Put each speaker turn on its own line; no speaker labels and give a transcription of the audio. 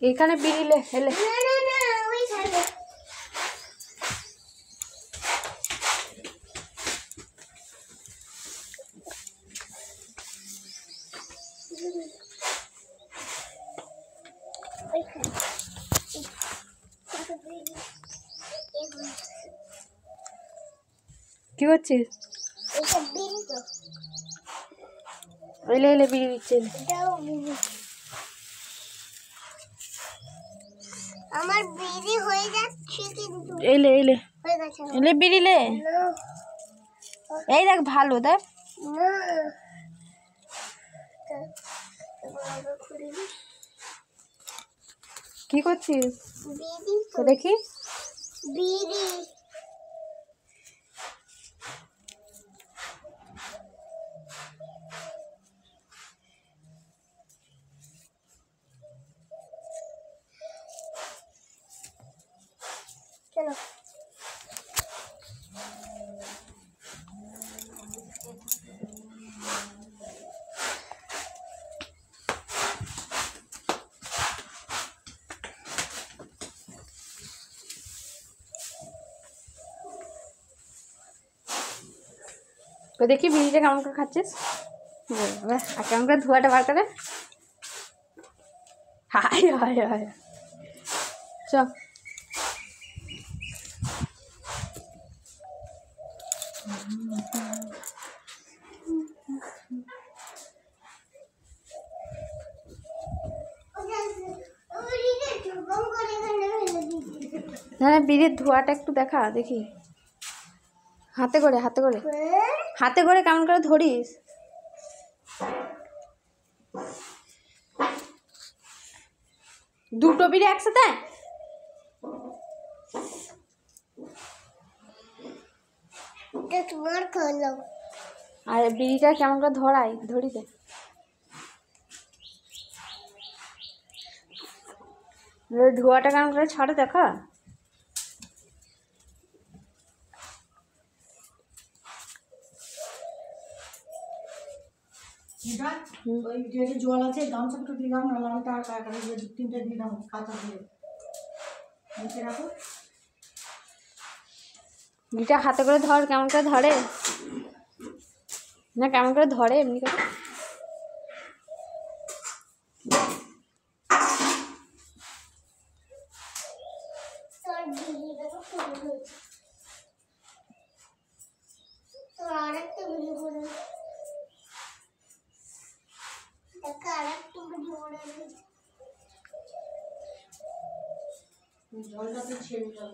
এখানে বিড়িলে হেলে কি করছিস? এলে এলে বিড়ি দিচ্ছে।
আমার বিড়ি হয়ে যাচ্ছে কিন্তু
এলে এলে
হয়ে গেছে
এলে বিড়িলে। এই দেখ ভালো দেখ। কি করছিস?
বিড়ি
তো দেখি
বিড়ি চলো
তো দেখি বিড়িটা কেমন করে খাচ্ছিস। আর কেমন করে ধোঁয়াটা বার করে। হায় হায় হায় চ হ্যাঁ বিড়ির ধোঁয়াটা একটু দেখা দেখি। হাতে করে হাতে করে হাতে করে কেমন করে ধরিস। দুটো বিড়ি একসাথে।
তোমার খালো
আর বিড়িটা কেমন করে ধরাই ধরিতে। ধোঁয়াটা কেমন করে ছাড়ে দেখা।
ওই যে জল আছে গামছা একটু দিয়ে দাও না, লালটা আর কাকারে দিয়ে 2-3টা দিয়ে দাও কাঁচা দিয়ে নিচে রাখো।
বিটা হাতে করে ধর কেমন করে ধরে না কেমন করে ধরে এমনি করে।
তোর বিড়িটা তো ফুল হয়েছে তোর আরেকটা বিড়ি করে দেখা আরেকটা বিড়ি করে
জলটাতে ছেড়ে দাও।